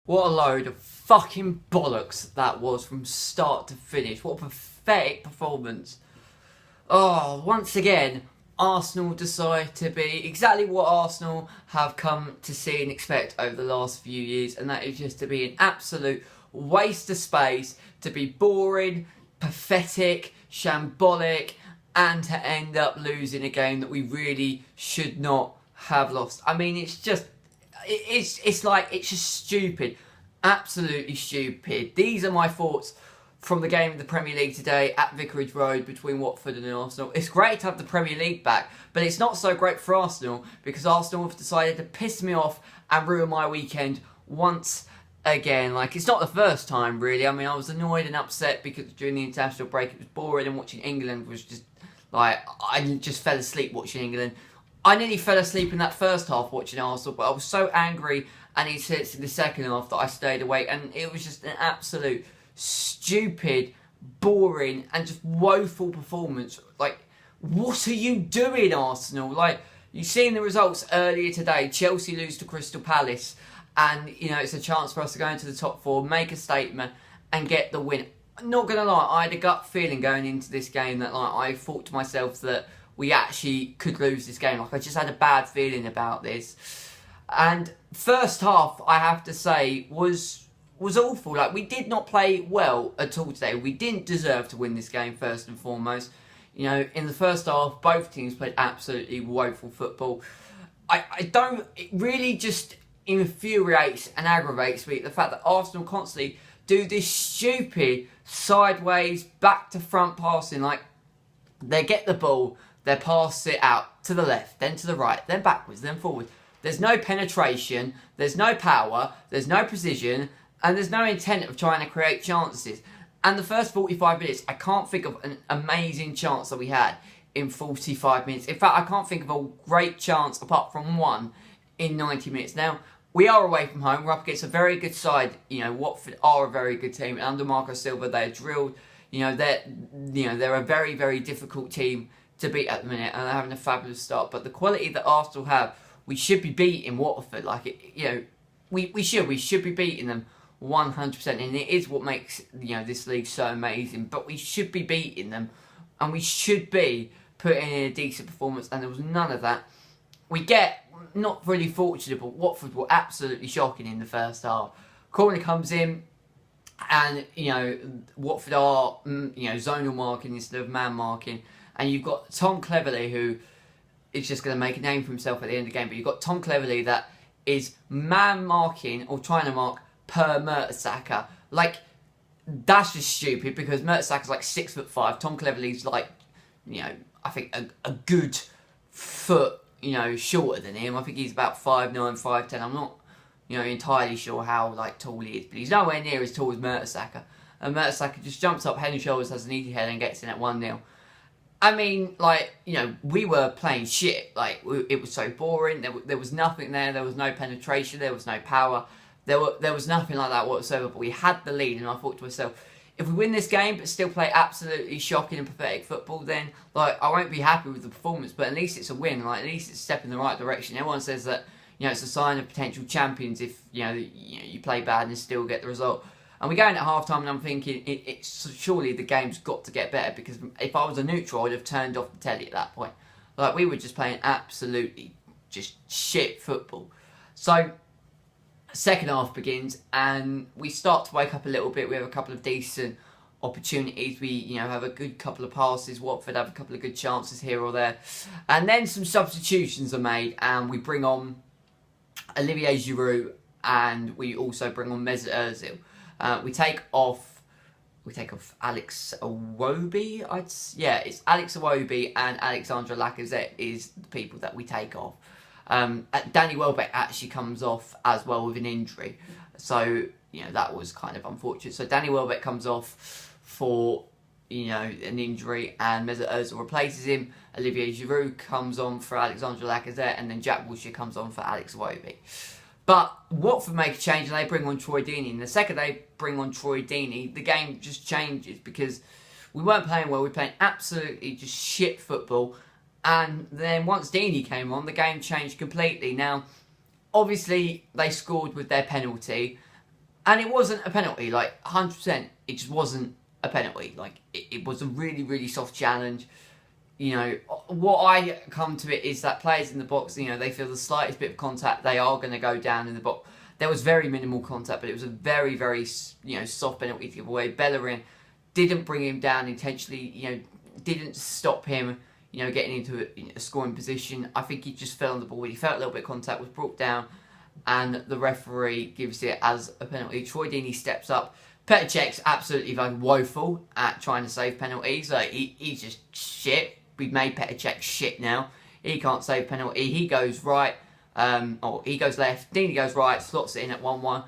What a load of fucking bollocks that was from start to finish. What a pathetic performance. Oh, once again, Arsenal decide to be exactly what Arsenal have come to see and expect over the last few years, and that is just to be an absolute waste of space, to be boring, pathetic, shambolic, and to end up losing a game that we really should not have lost. I mean, it's just... It's just stupid. Absolutely stupid. These are my thoughts from the game of the Premier League today at Vicarage Road between Watford and Arsenal. It's great to have the Premier League back, but it's not so great for Arsenal because Arsenal have decided to piss me off and ruin my weekend once again. Like, it's not the first time, really. I mean, I was annoyed and upset because during the international break it was boring and watching England was just... Like, I just fell asleep watching England. I nearly fell asleep in that first half watching Arsenal, but I was so angry and he said in the second half that I stayed awake, and it was just an absolute stupid, boring and just woeful performance. Like, what are you doing, Arsenal? Like, you've seen the results earlier today. Chelsea lose to Crystal Palace, and, you know, it's a chance for us to go into the top four, make a statement and get the win. Not going to lie, I had a gut feeling going into this game that, like, I thought to myself that we actually could lose this game. Like, I just had a bad feeling about this. And first half, I have to say, was awful. Like, we did not play well at all today. We didn't deserve to win this game, first and foremost. You know, in the first half, both teams played absolutely woeful football. It really just infuriates and aggravates me, the fact that Arsenal constantly do this stupid sideways, back to front passing. Like, they get the ball, they pass it out to the left, then to the right, then backwards, then forward. There's no penetration, there's no power, there's no precision, and there's no intent of trying to create chances. And the first 45 minutes, I can't think of an amazing chance that we had in 45 minutes. In fact, I can't think of a great chance apart from one in 90 minutes. Now, we are away from home, we're up against a very good side. You know, Watford are a very good team. Under Marco Silva, they're drilled. They're a very, very difficult team to beat at the minute, and they're having a fabulous start. But the quality that Arsenal have, we should be beating Watford. We should be beating them 100%, and it is what makes this league so amazing. But we should be beating them, and we should be putting in a decent performance, and there was none of that. We get not really fortunate, but Watford were absolutely shocking in the first half. Corner comes in, and Watford are zonal marking instead of man marking. And you've got Tom Cleverley, who is just going to make a name for himself at the end of the game. But you've got Tom Cleverley that is man marking or trying to mark per Mertesacker. Like, that's just stupid because Mertesacker's like 6'5". Tom Cleverley's like, I think a good foot, shorter than him. I think he's about 5'9", 5'10". I'm not, entirely sure how tall he is, but he's nowhere near as tall as Mertesacker. And Mertesacker just jumps up head and shoulders, has an easy head, and gets in at 1-0. I mean, we were playing shit. It was so boring. There was nothing there. There was no penetration. There was no power. There was nothing like that whatsoever. But we had the lead, and I thought to myself, if we win this game but still play absolutely shocking and pathetic football, then I won't be happy with the performance. But at least it's a win. At least it's a step in the right direction. Everyone says that it's a sign of potential champions if you play bad and still get the result. And we go in at half-time and I'm thinking, surely the game's got to get better, because if I was a neutral, I'd have turned off the telly at that point. We were just playing absolutely just shit football. So, second half begins and we start to wake up a little bit. We have a couple of decent opportunities. We, have a good couple of passes. Watford have a couple of good chances here or there. And then some substitutions are made and we bring on Olivier Giroud and we also bring on Mesut Ozil. We take off Alex Iwobi. It's Alex Iwobi and Alexandre Lacazette is the people that we take off. Danny Welbeck actually comes off as well with an injury, so that was kind of unfortunate. So Danny Welbeck comes off for an injury, and Mesut Ozil replaces him. Olivier Giroud comes on for Alexandre Lacazette, and then Jack Wilshere comes on for Alex Iwobi. But Watford make a change and they bring on Troy Deeney. And the second they bring on Troy Deeney, the game just changes because we weren't playing well. We were playing absolutely just shit football. And then once Deeney came on, the game changed completely. Now, obviously, they scored with their penalty. And it wasn't a penalty, like 100%. It just wasn't a penalty. Like it was a really, really soft challenge. You know, what I come to it is that players in the box, you know, they feel the slightest bit of contact, they are going to go down in the box. There was very minimal contact, but it was a very, very, you know, soft penalty to give away. Bellerin didn't bring him down intentionally, you know, didn't stop him, you know, getting into a scoring position. I think he just fell on the ball. He felt a little bit of contact, was brought down, and the referee gives it as a penalty. Troy Deeney steps up. Petr Cech's absolutely like woeful at trying to save penalties. Like he's just shit. We've made Petr Cech shit now. He can't save penalty. He goes right, or he goes left. Deeney goes right, slots it in at 1-1.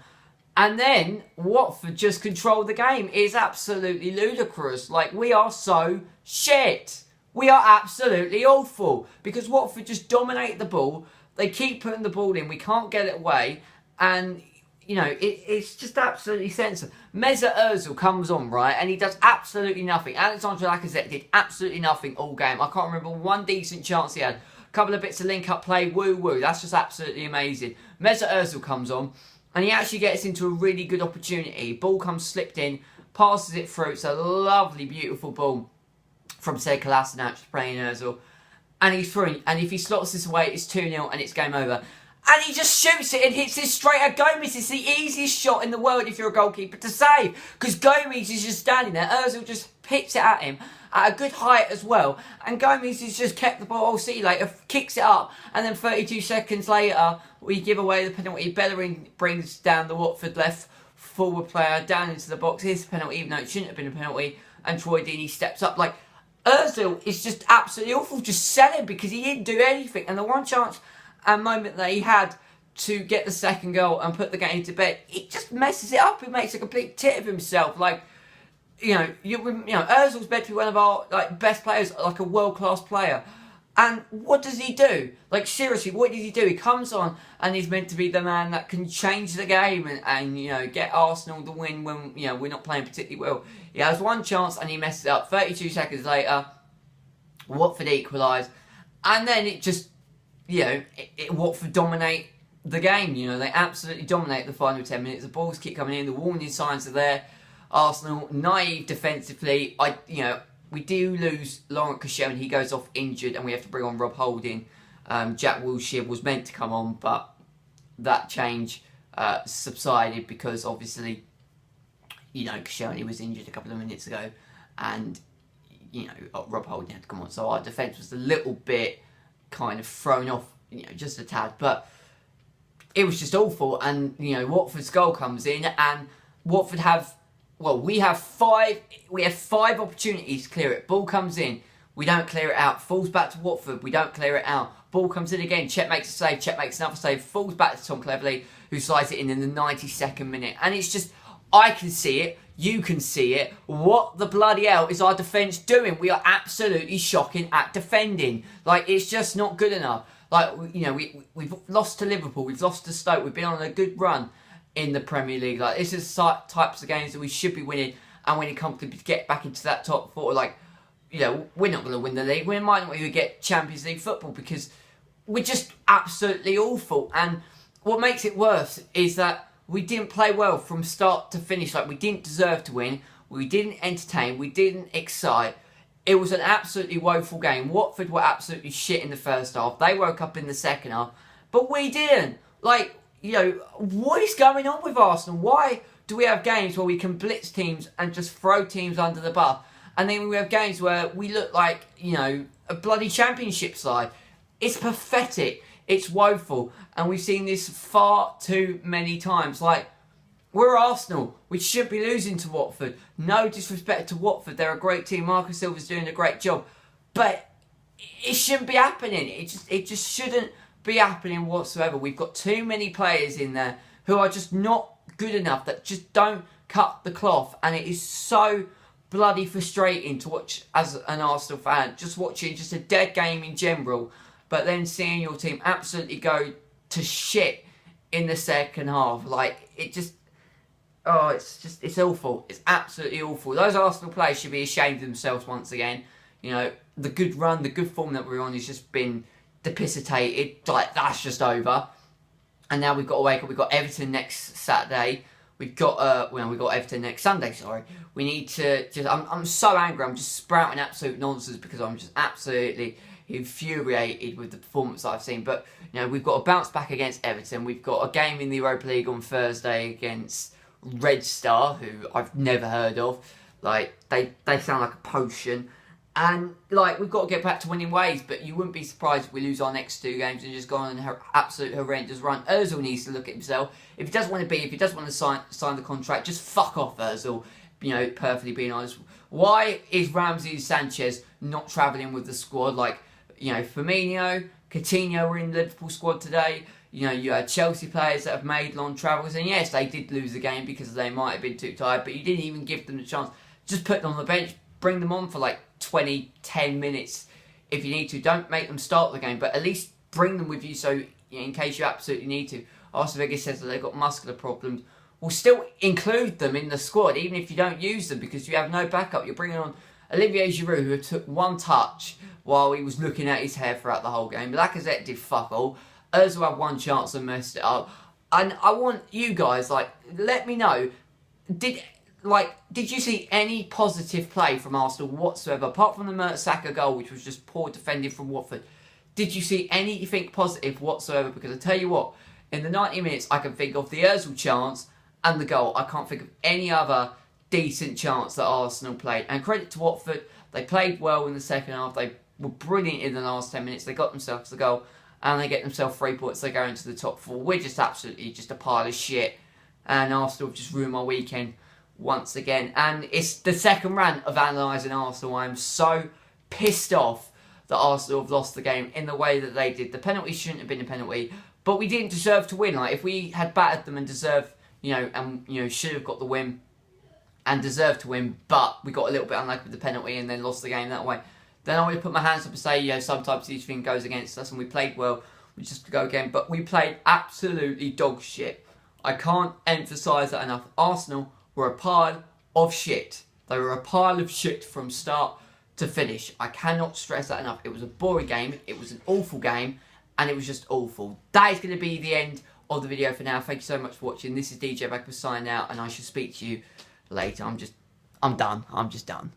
And then Watford just control the game. It's absolutely ludicrous. Like, we are so shit. We are absolutely awful. Because Watford just dominate the ball. They keep putting the ball in. We can't get it away. And, you know, it's just absolutely senseless. Mesut Ozil comes on, right, and he does absolutely nothing. Alexandre Lacazette did absolutely nothing all game. I can't remember one decent chance he had. A couple of bits of link-up play, woo-woo. That's just absolutely amazing. Mesut Ozil comes on, and he actually gets into a really good opportunity. Ball comes slipped in, passes it through. It's a lovely, beautiful ball from Sead Kolasinac playing Ozil. And he's through. And if he slots this away, it's 2-0 and it's game over. And he just shoots it and hits it straight at Gomez. It's the easiest shot in the world if you're a goalkeeper to save. Because Gomez is just standing there. Ozil just hits it at him at a good height as well. And Gomez has just kept the ball. See you later. Kicks it up. And then 32 seconds later, we give away the penalty. Bellerin brings down the Watford left forward player down into the box. Here's the penalty, even though it shouldn't have been a penalty. And Troy Deeney steps up. Like, Ozil is just absolutely awful. Just sell him because he didn't do anything. And the one chance and moment that he had to get the second goal and put the game to bed, he just messes it up. He makes a complete tit of himself. Like, you know, Ozil's meant to be one of our best players, like a world-class player. And what does he do? Like, seriously, what does he do? He comes on and he's meant to be the man that can change the game and you know, get Arsenal the win when, you know, we're not playing particularly well. He has one chance and he messes it up. 32 seconds later, Watford equalise. And then it just, you know, Watford dominate the game. You know, they absolutely dominate the final 10 minutes. The balls keep coming in. The warning signs are there. Arsenal, naive defensively. We do lose Laurent Koscielny. He goes off injured and we have to bring on Rob Holding. Jack Wilshere was meant to come on, but that change subsided because obviously, you know, Koscielny was injured a couple of minutes ago and, you know, Rob Holding had to come on. So our defence was a little bit kind of thrown off, you know, just a tad. But it was just awful. And, you know, Watford's goal comes in and Watford have... Well, we have five opportunities to clear it. Ball comes in, we don't clear it out. Falls back to Watford, we don't clear it out. Ball comes in again, Cech makes a save, Cech makes another save, falls back to Tom Cleverley, who slides it in the 92nd minute. And it's just, I can see it, you can see it. What the bloody hell is our defence doing? We are absolutely shocking at defending. Like, it's just not good enough. Like, you know, we've lost to Liverpool, we've lost to Stoke, we've been on a good run in the Premier League. Like, this is types of games that we should be winning and winning comfortably to get back into that top four. Like, you know, we're not going to win the league. We might not even get Champions League football because we're just absolutely awful. And what makes it worse is that we didn't play well from start to finish. Like, we didn't deserve to win. We didn't entertain. We didn't excite. It was an absolutely woeful game. Watford were absolutely shit in the first half. They woke up in the second half. But we didn't. Like, you know, what is going on with Arsenal? Why do we have games where we can blitz teams and just throw teams under the bus? And then we have games where we look like, you know, a bloody championship side. It's pathetic. It's woeful. And we've seen this far too many times. Like, we're Arsenal. We should be losing to Watford. No disrespect to Watford. They're a great team. Marcus Silva's doing a great job. But it shouldn't be happening. It just shouldn't be happening whatsoever. We've got too many players in there who are just not good enough, that just don't cut the cloth, and it is so bloody frustrating to watch as an Arsenal fan, just watching just a dead game in general, but then seeing your team absolutely go to shit in the second half. Like, it just, oh, it's awful. It's absolutely awful. Those Arsenal players should be ashamed of themselves once again. You know, the good run, the good form that we're on has just been depisitated. Like, that's just over. And now we've got to wake up. We've got Everton next Saturday. We've got we've got Everton next Sunday. Sorry, we need to just. I'm so angry. I'm just sprouting absolute nonsense because I'm just absolutely infuriated with the performance that I've seen. But you know, we've got a bounce back against Everton. We've got a game in the Europa League on Thursday against Red Star, who I've never heard of. Like they sound like a potion. And, like, we've got to get back to winning ways, but you wouldn't be surprised if we lose our next 2 games and just go on an absolute horrendous run. Ozil needs to look at himself. If he doesn't want to sign the contract, just fuck off, Ozil. You know, perfectly being honest. Why is Ramsey and Sanchez not travelling with the squad? Like, you know, Firmino, Coutinho were in the Liverpool squad today. You know, you had Chelsea players that have made long travels, and yes, they did lose the game because they might have been too tired, but you didn't even give them the chance. Just put them on the bench, bring them on for, like, 10 minutes if you need to. Don't make them start the game, but at least bring them with you so in case you absolutely need to. Arsene Wenger says that they've got muscular problems. We'll still include them in the squad even if you don't use them because you have no backup. You're bringing on Olivier Giroud, who took 1 touch while he was looking at his hair throughout the whole game. Lacazette did fuck all. Ozil had 1 chance and messed it up. And I want you guys, like, let me know, did you see any positive play from Arsenal whatsoever, apart from the Mertesacker goal, which was just poor defending from Watford? Did you see anything positive whatsoever? Because I tell you what, in the 90 minutes, I can think of the Ozil chance and the goal. I can't think of any other decent chance that Arsenal played. And credit to Watford, they played well in the second half. They were brilliant in the last 10 minutes. They got themselves the goal, and they get themselves 3 points. They go into the top 4. We're just absolutely just a pile of shit. And Arsenal have just ruined my weekend once again. And it's the second rant of analysing Arsenal. I'm so pissed off that Arsenal have lost the game in the way that they did. The penalty shouldn't have been a penalty, but we didn't deserve to win. Like, if we had battered them and deserved, should have got the win and deserved to win, but we got a little bit unlucky with the penalty and then lost the game that way, then I would put my hands up and say, sometimes each thing goes against us, and we played well. We just go again, but we played absolutely dog shit. I can't emphasise that enough. Arsenal were a pile of shit. They were a pile of shit from start to finish. I cannot stress that enough. It was a boring game. It was an awful game. And it was just awful. That is going to be the end of the video for now. Thank you so much for watching. This is DJ Bagpuss signing out. And I shall speak to you later. I'm done. I'm just done.